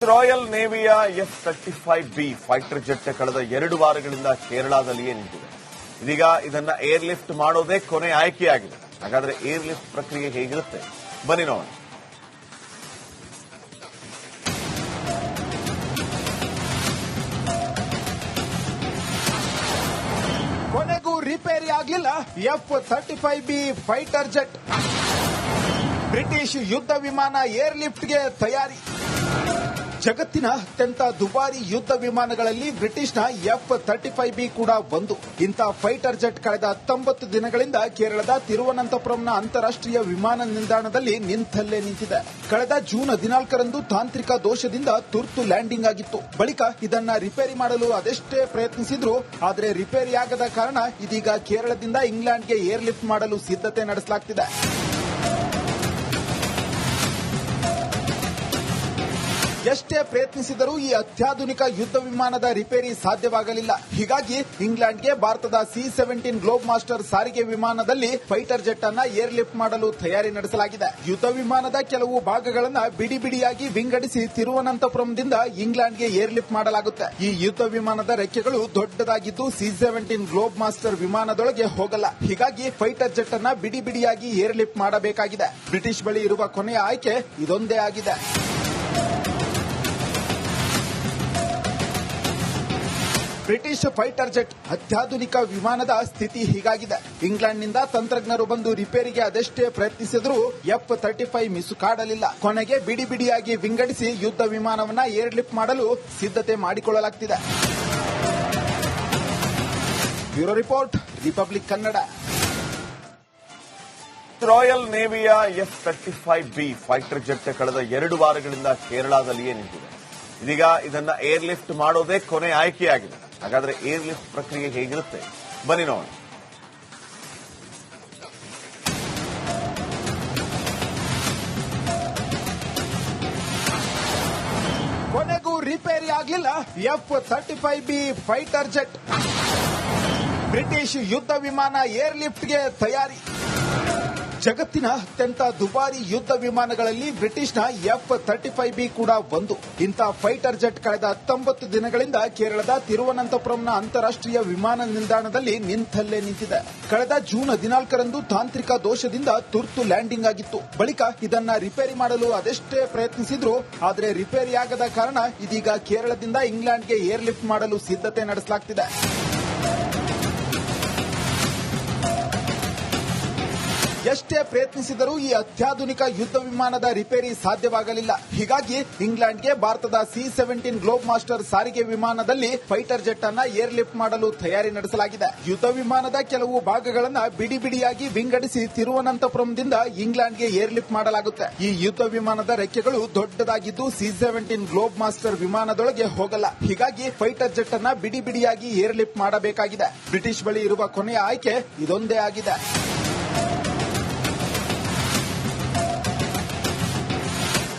Royal ನೇವಿಯ F-35B fighter jet ಕಳೆದ 2 ವಾರಗಳಿಂದ ಕೇರಳದಲ್ಲಿಯೇ ನಿಂತಿದೆ. ಇದೀಗ ಇದನ್ನ ಏರ್ ಲಿಫ್ಟ್ ಮಾಡೋದೇ ಕೊನೆ ಆಯ್ಕೆಯಾಗಿದೆ. ಹಾಗಾದ್ರೆ ಏರ್ ಲಿಫ್ಟ್ ಪ್ರಕ್ರಿಯೆ ಹೇಗಿರುತ್ತೆ ಬನ್ನಿ ನೋಡೋಣ. ಕೊನೆಗೂ ರಿಪೇರಿ ಆಗಲಿಲ್ಲ F-35B ಫೈಟರ್ ಜೆಟ್. ಬ್ರಿಟಿಷ್ ಯುದ್ಧ ವಿಮಾನ ಏರ್ ಲಿಫ್ಟ್ಗೆ ತಯಾರಿ. ಜಗತ್ತಿನ ಅತ್ಯಂತ ದುಬಾರಿ ಯುದ್ಧ ವಿಮಾನಗಳಲ್ಲಿ ಬ್ರಿಟಿಷ್ನ F-35B ಕೂಡ ಒಂದು. ಇಂಥ ಫೈಟರ್ ಜೆಟ್ ಕಳೆದ 19 ದಿನಗಳಿಂದ ಕೇರಳದ ತಿರುವನಂತಪುರಂನ ಅಂತಾರಾಷ್ಟ್ರೀಯ ವಿಮಾನ ನಿಲ್ದಾಣದಲ್ಲಿ ನಿಂತಲ್ಲೇ ನಿಂತಿದೆ. ಕಳೆದ ಜೂನ್ 14ರಂದು ತಾಂತ್ರಿಕ ದೋಷದಿಂದ ತುರ್ತು ಲ್ಯಾಂಡಿಂಗ್ ಆಗಿತ್ತು. ಬಳಿಕ ಇದನ್ನ ರಿಪೇರಿ ಮಾಡಲು ಅದೆಷ್ಟೇ ಪ್ರಯತ್ನಿಸಿದ್ರು ಆದರೆ ರಿಪೇರಿಯಾಗದ ಕಾರಣ ಇದೀಗ ಕೇರಳದಿಂದ ಇಂಗ್ಲೆಂಡ್ಗೆ ಏರ್ ಲಿಫ್ಟ್ ಮಾಡಲು ಸಿದ್ಧತೆ ನಡೆಸಲಾಗುತ್ತಿದೆ. ಎಷ್ಟೇ ಪ್ರಯತ್ನಿಸಿದರೂ ಈ ಅತ್ಯಾಧುನಿಕ ಯುದ್ಧ ವಿಮಾನದ ರಿಪೇರಿ ಸಾಧ್ಯವಾಗಲಿಲ್ಲ. ಹೀಗಾಗಿ ಇಂಗ್ಲೆಂಡ್ಗೆ ಭಾರತದ C-17 ಗ್ಲೋಬ್ ಮಾಸ್ಟರ್ ಸಾರಿಗೆ ವಿಮಾನದಲ್ಲಿ ಫೈಟರ್ ಜೆಟ್ ಅನ್ನ ಏರ್ ಲಿಫ್ಟ್ ಮಾಡಲು ತಯಾರಿ ನಡೆಸಲಾಗಿದೆ. ಯುದ್ಧ ವಿಮಾನದ ಕೆಲವು ಭಾಗಗಳನ್ನು ಬಿಡಿ ಬಿಡಿಯಾಗಿ ವಿಂಗಡಿಸಿ ತಿರುವನಂತಪುರಂದಿಂದ ಇಂಗ್ಲೆಂಡ್ಗೆ ಏರ್ ಲಿಫ್ಟ್ ಮಾಡಲಾಗುತ್ತೆ. ಈ ಯುದ್ಧ ವಿಮಾನದ ರೆಕ್ಕೆಗಳು ದೊಡ್ಡದಾಗಿದ್ದು C-17 ಗ್ಲೋಬ್ ಮಾಸ್ಟರ್ ವಿಮಾನದೊಳಗೆ ಹೋಗಲ್ಲ. ಹೀಗಾಗಿ ಫೈಟರ್ ಜೆಟ್ ಅನ್ನ ಬಿಡಿ ಬಿಡಿಯಾಗಿ ಏರ್ ಲಿಫ್ಟ್ ಮಾಡಬೇಕಾಗಿದೆ. ಬ್ರಿಟಿಷ್ ಬಳಿ ಇರುವ ಕೊನೆಯ ಆಯ್ಕೆ ಇದೊಂದೇ ಆಗಿದೆ. ಬ್ರಿಟಿಷ್ ಫೈಟರ್ ಜೆಟ್ ಅತ್ಯಾಧುನಿಕ ವಿಮಾನದ ಸ್ಥಿತಿ ಹೀಗಾಗಿದೆ. ಇಂಗ್ಲೆಂಡ್ನಿಂದ ತಂತ್ರಜ್ಞರು ಬಂದು ರಿಪೇರಿಗೆ ಅದೆಷ್ಟೇ ಪ್ರಯತ್ನಿಸಿದರೂ F-35 ಮಿಸುಕಾಡಲಿಲ್ಲ. ಕೊನೆಗೆ ಬಿಡಿ ಬಿಡಿಯಾಗಿ ವಿಂಗಡಿಸಿ ಯುದ್ಧ ವಿಮಾನವನ್ನ ಏರ್ ಲಿಫ್ಟ್ ಮಾಡಲು ಸಿದ್ಧತೆ ಮಾಡಿಕೊಳ್ಳಲಾಗುತ್ತಿದೆ. Bureau report, Republic Kannada. Royal ನೇವಿಯ F-35B ಫೈಟರ್ ಜೆಟ್ ಕಳೆದ 2 ವಾರಗಳಿಂದ ಕೇರಳದಲ್ಲಿಯೇ ನಿಂತಿದೆ. ಇದೀಗ ಇದನ್ನ ಏರ್ ಲಿಫ್ಟ್ ಮಾಡೋದೇ ಕೊನೆ ಆಯ್ಕೆಯಾಗಿದೆ. ಹಾಗಾದ್ರೆ ಏರ್ ಲಿಫ್ಟ್ ಪ್ರಕ್ರಿಯೆ ಹೇಗಿರುತ್ತೆ ಬನ್ನಿ ನೋಡೋಣ. ಕೊನೆಗೂ ರಿಪೇರಿ ಆಗಲಿಲ್ಲ F-35B ಫೈಟರ್ ಜೆಟ್. ಬ್ರಿಟಿಷ್ ಯುದ್ಧ ವಿಮಾನ ಏರ್ ಲಿಫ್ಟ್ಗೆ ತಯಾರಿ. ಜಗತ್ತಿನ ಅತ್ಯಂತ ದುಬಾರಿ ಯುದ್ಧ ವಿಮಾನಗಳಲ್ಲಿ ಬ್ರಿಟಿಷ್ನ F-35B ಕೂಡ ಒಂದು. ಇಂಥ ಫೈಟರ್ ಜೆಟ್ ಕಳೆದ 19 ದಿನಗಳಿಂದ ಕೇರಳದ ತಿರುವನಂತಪುರಂನ ಅಂತಾರಾಷ್ಟ್ರೀಯ ವಿಮಾನ ನಿಲ್ದಾಣದಲ್ಲಿ ನಿಂತಲ್ಲೇ ನಿಂತಿದೆ. ಕಳೆದ ಜೂನ್ 14ರಂದು ತಾಂತ್ರಿಕ ದೋಷದಿಂದ ತುರ್ತು ಲ್ಯಾಂಡಿಂಗ್ ಆಗಿತ್ತು. ಬಳಿಕ ಇದನ್ನ ರಿಪೇರಿ ಮಾಡಲು ಅದೆಷ್ಟೇ ಪ್ರಯತ್ನಿಸಿದ್ರು ಆದರೆ ರಿಪೇರಿಯಾಗದ ಕಾರಣ ಇದೀಗ ಕೇರಳದಿಂದ ಇಂಗ್ಲೆಂಡ್ಗೆ ಏರ್ ಲಿಫ್ಟ್ ಮಾಡಲು ಸಿದ್ಧತೆ ನಡೆಸಲಾಗುತ್ತಿದೆ. ಎಷ್ಟೇ ಪ್ರಯತ್ನಿಸಿದರೂ ಈ ಅತ್ಯಾಧುನಿಕ ಯುದ್ಧ ವಿಮಾನದ ರಿಪೇರಿ ಸಾಧ್ಯವಾಗಲಿಲ್ಲ. ಹೀಗಾಗಿ ಇಂಗ್ಲೆಂಡ್ಗೆ ಭಾರತದ C-17 ಗ್ಲೋಬ್ ಮಾಸ್ಟರ್ ಸಾರಿಗೆ ವಿಮಾನದಲ್ಲಿ ಫೈಟರ್ ಜೆಟ್ ಅನ್ನ ಏರ್ ಲಿಫ್ಟ್ ಮಾಡಲು ತಯಾರಿ ನಡೆಸಲಾಗಿದೆ. ಯುದ್ಧ ವಿಮಾನದ ಕೆಲವು ಭಾಗಗಳನ್ನು ಬಿಡಿ ಬಿಡಿಯಾಗಿ ವಿಂಗಡಿಸಿ ತಿರುವನಂತಪುರಂದಿಂದ ಇಂಗ್ಲೆಂಡ್ಗೆ ಏರ್ ಲಿಫ್ಟ್ ಮಾಡಲಾಗುತ್ತೆ. ಈ ಯುದ್ಧ ವಿಮಾನದ ರೆಕ್ಕೆಗಳು ದೊಡ್ಡದಾಗಿದ್ದು C-17 ಗ್ಲೋಬ್ ಮಾಸ್ಟರ್ ವಿಮಾನದೊಳಗೆ ಹೋಗಲ್ಲ. ಹೀಗಾಗಿ ಫೈಟರ್ ಜೆಟ್ ಅನ್ನ ಬಿಡಿ ಬಿಡಿಯಾಗಿ ಏರ್ ಲಿಫ್ಟ್ ಮಾಡಬೇಕಾಗಿದೆ. ಬ್ರಿಟಿಷ್ ಬಳಿ ಇರುವ ಕೊನೆಯ ಆಯ್ಕೆ ಇದೊಂದೇ ಆಗಿದೆ.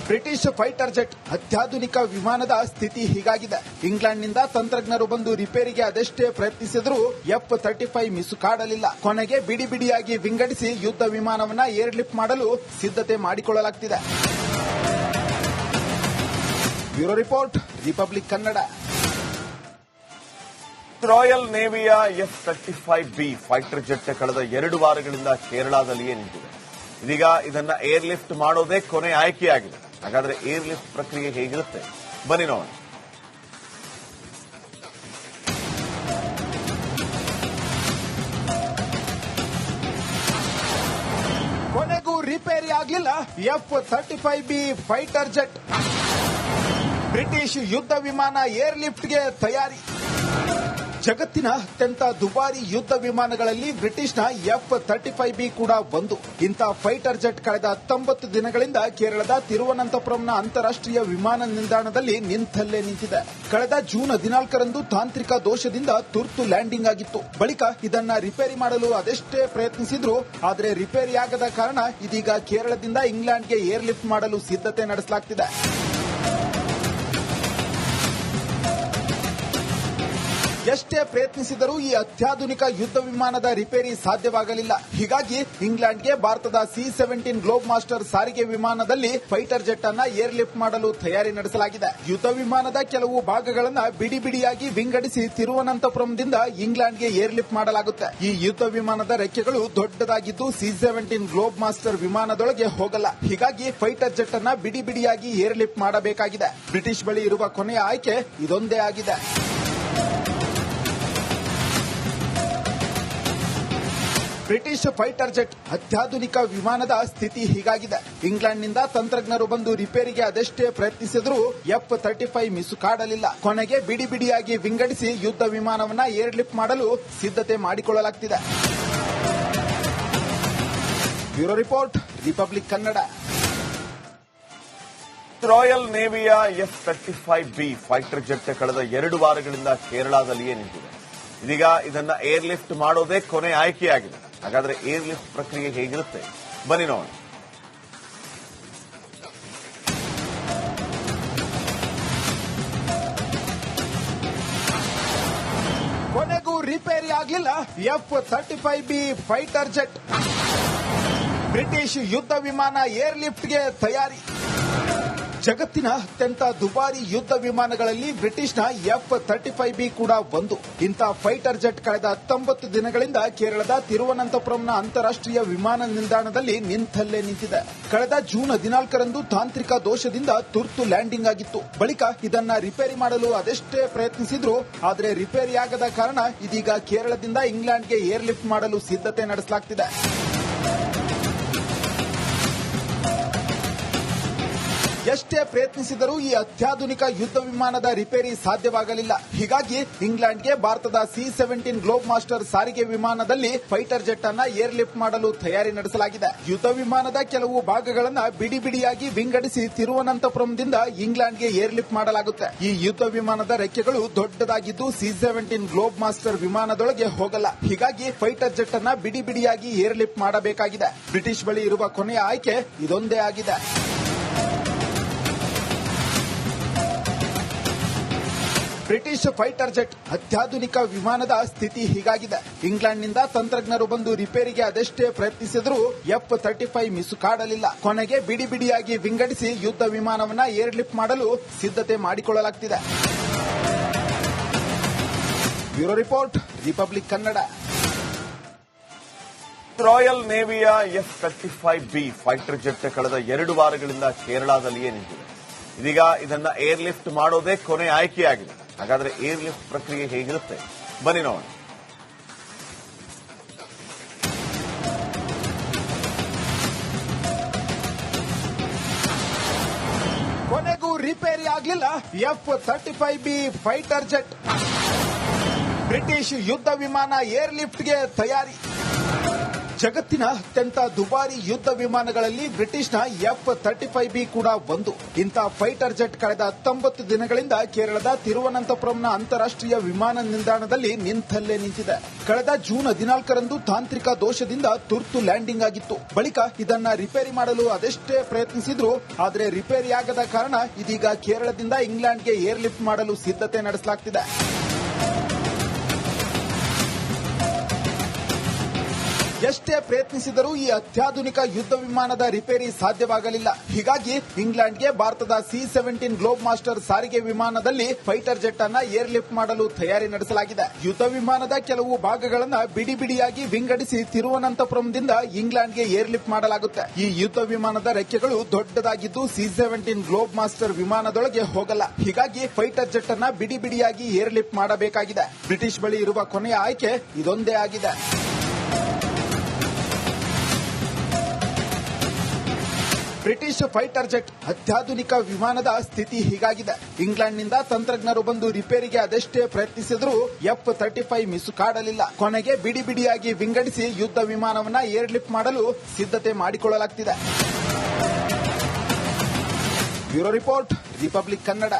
ಬ್ರಿಟಿಷ್ ಫೈಟರ್ ಜೆಟ್ ಅತ್ಯಾಧುನಿಕ ವಿಮಾನದ ಸ್ಥಿತಿ ಹೀಗಾಗಿದೆ. ಇಂಗ್ಲೆಂಡ್ನಿಂದ ತಂತ್ರಜ್ಞರು ಬಂದು ರಿಪೇರಿಗೆ ಅದೆಷ್ಟೇ ಪ್ರಯತ್ನಿಸಿದರೂ F-35 ಮಿಸುಕಾಡಲಿಲ್ಲ. ಕೊನೆಗೆ ಬಿಡಿ ಬಿಡಿಯಾಗಿ ವಿಂಗಡಿಸಿ ಯುದ್ಧ ವಿಮಾನವನ್ನ ಏರ್ ಲಿಫ್ಟ್ ಮಾಡಲು ಸಿದ್ಧತೆ ಮಾಡಿಕೊಳ್ಳಲಾಗುತ್ತಿದೆ. Bureau report, Republic Kannada. Royal ನೇವಿಯ F-35B ಫೈಟರ್ ಜೆಟ್ ಕಳೆದ 2 ವಾರಗಳಿಂದ ಕೇರಳದಲ್ಲಿಯೇ ನಿಂತಿದೆ. ಇದೀಗ ಇದನ್ನ ಏರ್ ಲಿಫ್ಟ್ ಮಾಡೋದೇ ಕೊನೆ ಆಯ್ಕೆಯಾಗಿದೆ. ಹಾಗಾದ್ರೆ ಏರ್ ಲಿಫ್ಟ್ ಪ್ರಕ್ರಿಯೆ ಹೇಗಿರುತ್ತೆ ಬನ್ನಿ ನೋಡೋಣ. ಕೊನೆಗೂ ರಿಪೇರಿ ಆಗಲಿಲ್ಲ F-35B ಫೈಟರ್ ಜೆಟ್. ಬ್ರಿಟಿಷ್ ಯುದ್ಧ ವಿಮಾನ ಏರ್ ಲಿಫ್ಟ್ಗೆ ತಯಾರಿ. ಜಗತ್ತಿನ ಅತ್ಯಂತ ದುಬಾರಿ ಯುದ್ಧ ವಿಮಾನಗಳಲ್ಲಿ ಬ್ರಿಟಿಷ್ನ F-35B ಕೂಡ ಒಂದು. ಇಂಥ ಫೈಟರ್ ಜೆಟ್ ಕಳೆದ 19 ದಿನಗಳಿಂದ ಕೇರಳದ ತಿರುವನಂತಪುರಂನ ಅಂತಾರಾಷ್ಟ್ರೀಯ ವಿಮಾನ ನಿಲ್ದಾಣದಲ್ಲಿ ನಿಂತಲ್ಲೇ ನಿಂತಿದೆ. ಕಳೆದ ಜೂನ್ 14ರಂದು ತಾಂತ್ರಿಕ ದೋಷದಿಂದ ತುರ್ತು ಲ್ಯಾಂಡಿಂಗ್ ಆಗಿತ್ತು. ಬಳಿಕ ಇದನ್ನ ರಿಪೇರಿ ಮಾಡಲು ಅದೆಷ್ಟೇ ಪ್ರಯತ್ನಿಸಿದ್ರು ಆದರೆ ರಿಪೇರಿಯಾಗದ ಕಾರಣ ಇದೀಗ ಕೇರಳದಿಂದ ಇಂಗ್ಲೆಂಡ್ಗೆ ಏರ್ ಲಿಫ್ಟ್ ಮಾಡಲು ಸಿದ್ಧತೆ ನಡೆಸಲಾಗುತ್ತಿದೆ. ಎಷ್ಟೇ ಪ್ರಯತ್ನಿಸಿದರೂ ಈ ಅತ್ಯಾಧುನಿಕ ಯುದ್ಧ ವಿಮಾನದ ರಿಪೇರಿ ಸಾಧ್ಯವಾಗಲಿಲ್ಲ. ಹೀಗಾಗಿ ಇಂಗ್ಲೆಂಡ್ಗೆ ಭಾರತದ C-17 ಗ್ಲೋಬ್ ಮಾಸ್ಟರ್ ಸಾರಿಗೆ ವಿಮಾನದಲ್ಲಿ ಫೈಟರ್ ಜೆಟ್ ಅನ್ನ ಏರ್ ಲಿಫ್ಟ್ ಮಾಡಲು ತಯಾರಿ ನಡೆಸಲಾಗಿದೆ. ಯುದ್ಧ ವಿಮಾನದ ಕೆಲವು ಭಾಗಗಳನ್ನು ಬಿಡಿ ಬಿಡಿಯಾಗಿ ವಿಂಗಡಿಸಿ ತಿರುವನಂತಪುರಂದಿಂದ ಇಂಗ್ಲೆಂಡ್ಗೆ ಏರ್ ಲಿಫ್ಟ್ ಮಾಡಲಾಗುತ್ತೆ. ಈ ಯುದ್ಧ ವಿಮಾನದ ರೆಕ್ಕೆಗಳು ದೊಡ್ಡದಾಗಿದ್ದು C-17 ಗ್ಲೋಬ್ ಮಾಸ್ಟರ್ ವಿಮಾನದೊಳಗೆ ಹೋಗಲ್ಲ. ಹೀಗಾಗಿ ಫೈಟರ್ ಜೆಟ್ ಅನ್ನ ಬಿಡಿ ಬಿಡಿಯಾಗಿ ಏರ್ ಲಿಫ್ಟ್ ಮಾಡಬೇಕಾಗಿದೆ. ಬ್ರಿಟಿಷ್ ಬಳಿ ಇರುವ ಕೊನೆಯ ಆಯ್ಕೆ ಇದೊಂದೇ ಆಗಿದೆ. ಬ್ರಿಟಿಷ್ ಫೈಟರ್ ಜೆಟ್ ಅತ್ಯಾಧುನಿಕ ವಿಮಾನದ ಸ್ಥಿತಿ ಹೀಗಾಗಿದೆ. ಇಂಗ್ಲೆಂಡ್ನಿಂದ ತಂತ್ರಜ್ಞರು ಬಂದು ರಿಪೇರಿಗೆ ಅದೆಷ್ಟೇ ಪ್ರಯತ್ನಿಸಿದರೂ F-35 ಮಿಸುಕಾಡಲಿಲ್ಲ. ಕೊನೆಗೆ ಬಿಡಿ ಬಿಡಿಯಾಗಿ ವಿಂಗಡಿಸಿ ಯುದ್ಧ ವಿಮಾನವನ್ನ ಏರ್ ಲಿಫ್ಟ್ ಮಾಡಲು ಸಿದ್ಧತೆ ಮಾಡಿಕೊಳ್ಳಲಾಗುತ್ತಿದೆ. Bureau report, Republic Kannada. Royal ನೇವಿಯ F-35B ಫೈಟರ್ ಜೆಟ್ ಕಳೆದ 2 ವಾರಗಳಿಂದ ಕೇರಳದಲ್ಲಿಯೇ ನಿಂತಿದೆ. ಇದೀಗ ಇದನ್ನ ಏರ್ ಲಿಫ್ಟ್ ಮಾಡೋದೇ ಕೊನೆ ಆಯ್ಕೆಯಾಗಿದೆ. ಹಾಗಾದ್ರೆ ಏರ್ ಲಿಫ್ಟ್ ಪ್ರಕ್ರಿಯೆ ಹೇಗಿರುತ್ತೆ ಬನ್ನಿ ನೋಡೋಣ. ಕೊನೆಗೂ ರಿಪೇರಿ ಆಗಲಿಲ್ಲ F-35B ಫೈಟರ್ ಜೆಟ್. ಬ್ರಿಟಿಷ್ ಯುದ್ಧ ವಿಮಾನ ಏರ್ ಲಿಫ್ಟ್ಗೆ ತಯಾರಿ. ಜಗತ್ತಿನ ಅತ್ಯಂತ ದುಬಾರಿ ಯುದ್ಧ ವಿಮಾನಗಳಲ್ಲಿ ಬ್ರಿಟಿಷ್ನ F-35B ಕೂಡ ಒಂದು. ಇಂಥ ಫೈಟರ್ ಜೆಟ್ ಕಳೆದ 19 ದಿನಗಳಿಂದ ಕೇರಳದ ತಿರುವನಂತಪುರಂನ ಅಂತಾರಾಷ್ಟ್ರೀಯ ವಿಮಾನ ನಿಲ್ದಾಣದಲ್ಲಿ ನಿಂತಲ್ಲೇ ನಿಂತಿದೆ. ಕಳೆದ ಜೂನ್ 14ರಂದು ತಾಂತ್ರಿಕ ದೋಷದಿಂದ ತುರ್ತು ಲ್ಯಾಂಡಿಂಗ್ ಆಗಿತ್ತು. ಬಳಿಕ ಇದನ್ನ ರಿಪೇರಿ ಮಾಡಲು ಅದೆಷ್ಟೇ ಪ್ರಯತ್ನಿಸಿದ್ರು ಆದರೆ ರಿಪೇರಿಯಾಗದ ಕಾರಣ ಇದೀಗ ಕೇರಳದಿಂದ ಇಂಗ್ಲೆಂಡ್ಗೆ ಏರ್ ಲಿಫ್ಟ್ ಮಾಡಲು ಸಿದ್ಧತೆ ನಡೆಸಲಾಗುತ್ತಿದೆ. ಎಷ್ಟೇ ಪ್ರಯತ್ನಿಸಿದರೂ ಈ ಅತ್ಯಾಧುನಿಕ ಯುದ್ಧ ವಿಮಾನದ ರಿಪೇರಿ ಸಾಧ್ಯವಾಗಲಿಲ್ಲ. ಹೀಗಾಗಿ ಇಂಗ್ಲೆಂಡ್ಗೆ ಭಾರತದ C-17 ಗ್ಲೋಬ್ ಮಾಸ್ಟರ್ ಸಾರಿಗೆ ವಿಮಾನದಲ್ಲಿ ಫೈಟರ್ ಜೆಟ್ ಅನ್ನ ಏರ್ ಲಿಫ್ಟ್ ಮಾಡಲು ತಯಾರಿ ನಡೆಸಲಾಗಿದೆ. ಯುದ್ಧ ವಿಮಾನದ ಕೆಲವು ಭಾಗಗಳನ್ನು ಬಿಡಿ ಬಿಡಿಯಾಗಿ ವಿಂಗಡಿಸಿ ತಿರುವನಂತಪುರಂದಿಂದ ಇಂಗ್ಲೆಂಡ್ಗೆ ಏರ್ ಲಿಫ್ಟ್ ಮಾಡಲಾಗುತ್ತೆ. ಈ ಯುದ್ಧ ವಿಮಾನದ ರೆಕ್ಕೆಗಳು ದೊಡ್ಡದಾಗಿದ್ದು C-17 ಗ್ಲೋಬ್ ಮಾಸ್ಟರ್ ವಿಮಾನದೊಳಗೆ ಹೋಗಲ್ಲ. ಹೀಗಾಗಿ ಫೈಟರ್ ಜೆಟ್ ಅನ್ನ ಬಿಡಿ ಬಿಡಿಯಾಗಿ ಏರ್ ಲಿಫ್ಟ್ ಮಾಡಬೇಕಾಗಿದೆ. ಬ್ರಿಟಿಷ್ ಬಳಿ ಇರುವ ಕೊನೆಯ ಆಯ್ಕೆ ಇದೊಂದೇ ಆಗಿದೆ. ಬ್ರಿಟಿಷ್ ಫೈಟರ್ ಜೆಟ್ ಅತ್ಯಾಧುನಿಕ ವಿಮಾನದ ಸ್ಥಿತಿ ಹೀಗಾಗಿದೆ. ಇಂಗ್ಲೆಂಡ್ನಿಂದ ತಂತ್ರಜ್ಞರು ಬಂದು ರಿಪೇರಿಗೆ ಅದೆಷ್ಟೇ ಪ್ರಯತ್ನಿಸಿದರೂ F-35 ಮಿಸುಕಾಡಲಿಲ್ಲ. ಕೊನೆಗೆ ಬಿಡಿ ಬಿಡಿಯಾಗಿ ವಿಂಗಡಿಸಿ ಯುದ್ಧ ವಿಮಾನವನ್ನ ಏರ್ ಲಿಫ್ಟ್ ಮಾಡಲು ಸಿದ್ಧತೆ ಮಾಡಿಕೊಳ್ಳಲಾಗುತ್ತಿದೆ. Bureau report, Republic Kannada. Royal ನೇವಿಯ F-35B ಫೈಟರ್ ಜೆಟ್ ಕಳೆದ 2 ವಾರಗಳಿಂದ ಕೇರಳದಲ್ಲಿಯೇ ನಿಂತಿದೆ. ಇದೀಗ ಇದನ್ನ ಏರ್ ಲಿಫ್ಟ್ ಮಾಡೋದೇ ಕೊನೆ ಆಯ್ಕೆಯಾಗಿದೆ. ಹಾಗಾದ್ರೆ ಏರ್ ಲಿಫ್ಟ್ ಪ್ರಕ್ರಿಯೆ ಹೇಗಿರುತ್ತೆ ಬನ್ನಿ ನೋಡೋಣ. ಕೊನೆಗೂ ರಿಪೇರಿ ಆಗಲಿಲ್ಲ F-35B ಫೈಟರ್ ಜೆಟ್. ಬ್ರಿಟಿಷ್ ಯುದ್ಧ ವಿಮಾನ ಏರ್ ಲಿಫ್ಟ್ಗೆ ತಯಾರಿ. ಜಗತ್ತಿನ ಅತ್ಯಂತ ದುಬಾರಿ ಯುದ್ಧ ವಿಮಾನಗಳಲ್ಲಿ ಬ್ರಿಟಿಷ್ನ F-35B ಕೂಡ ಒಂದು. ಇಂಥ ಫೈಟರ್ ಜೆಟ್ ಕಳೆದ 19 ದಿನಗಳಿಂದ ಕೇರಳದ ತಿರುವನಂತಪುರಂನ ಅಂತಾರಾಷ್ಟ್ರೀಯ ವಿಮಾನ ನಿಲ್ದಾಣದಲ್ಲಿ ನಿಂತಲ್ಲೇ ನಿಂತಿದೆ. ಕಳೆದ ಜೂನ್ 14ರಂದು ತಾಂತ್ರಿಕ ದೋಷದಿಂದ ತುರ್ತು ಲ್ಯಾಂಡಿಂಗ್ ಆಗಿತ್ತು. ಬಳಿಕ ಇದನ್ನ ರಿಪೇರಿ ಮಾಡಲು ಅದೆಷ್ಟೇ ಪ್ರಯತ್ನಿಸಿದ್ರು ಆದರೆ ರಿಪೇರಿಯಾಗದ ಕಾರಣ ಇದೀಗ ಕೇರಳದಿಂದ ಇಂಗ್ಲೆಂಡ್ಗೆ ಏರ್ ಲಿಫ್ಟ್ ಮಾಡಲು ಸಿದ್ಧತೆ ನಡೆಸಲಾಗುತ್ತಿದೆ. ಎಷ್ಟೇ ಪ್ರಯತ್ನಿಸಿದರೂ ಈ ಅತ್ಯಾಧುನಿಕ ಯುದ್ಧ ವಿಮಾನದ ರಿಪೇರಿ ಸಾಧ್ಯವಾಗಲಿಲ್ಲ. ಹೀಗಾಗಿ ಇಂಗ್ಲೆಂಡ್ಗೆ ಭಾರತದ C-17 ಗ್ಲೋಬ್ ಮಾಸ್ಟರ್ ಸಾರಿಗೆ ವಿಮಾನದಲ್ಲಿ ಫೈಟರ್ ಜೆಟ್ ಅನ್ನ ಏರ್ ಲಿಫ್ಟ್ ಮಾಡಲು ತಯಾರಿ ನಡೆಸಲಾಗಿದೆ. ಯುದ್ಧ ವಿಮಾನದ ಕೆಲವು ಭಾಗಗಳನ್ನು ಬಿಡಿ ಬಿಡಿಯಾಗಿ ವಿಂಗಡಿಸಿ ತಿರುವನಂತಪುರಂದಿಂದ ಇಂಗ್ಲೆಂಡ್ಗೆ ಏರ್ ಲಿಫ್ಟ್ ಮಾಡಲಾಗುತ್ತೆ. ಈ ಯುದ್ಧ ವಿಮಾನದ ರೆಕ್ಕೆಗಳು ದೊಡ್ಡದಾಗಿದ್ದು C-17 ಗ್ಲೋಬ್ ಮಾಸ್ಟರ್ ವಿಮಾನದೊಳಗೆ ಹೋಗಲ್ಲ. ಹೀಗಾಗಿ ಫೈಟರ್ ಜೆಟ್ ಅನ್ನ ಬಿಡಿ ಬಿಡಿಯಾಗಿ ಏರ್ ಲಿಫ್ಟ್ ಮಾಡಬೇಕಾಗಿದೆ. ಬ್ರಿಟಿಷ್ ಬಳಿ ಇರುವ ಕೊನೆಯ ಆಯ್ಕೆ ಇದೊಂದೇ ಆಗಿದೆ. ಬ್ರಿಟಿಷ್ ಫೈಟರ್ ಜೆಟ್ ಅತ್ಯಾಧುನಿಕ ವಿಮಾನದ ಸ್ಥಿತಿ ಹೀಗಾಗಿದೆ. ಇಂಗ್ಲೆಂಡ್ನಿಂದ ತಂತ್ರಜ್ಞರು ಬಂದು ರಿಪೇರಿಗೆ ಅದೆಷ್ಟೇ ಪ್ರಯತ್ನಿಸಿದರೂ F-35 ಮಿಸುಕಾಡಲಿಲ್ಲ. ಕೊನೆಗೆ ಬಿಡಿ ಬಿಡಿಯಾಗಿ ವಿಂಗಡಿಸಿ ಯುದ್ಧ ವಿಮಾನವನ್ನ ಏರ್ ಲಿಫ್ಟ್ ಮಾಡಲು ಸಿದ್ಧತೆ ಮಾಡಿಕೊಳ್ಳಲಾಗುತ್ತಿದೆ. Bureau report, Republic Kannada.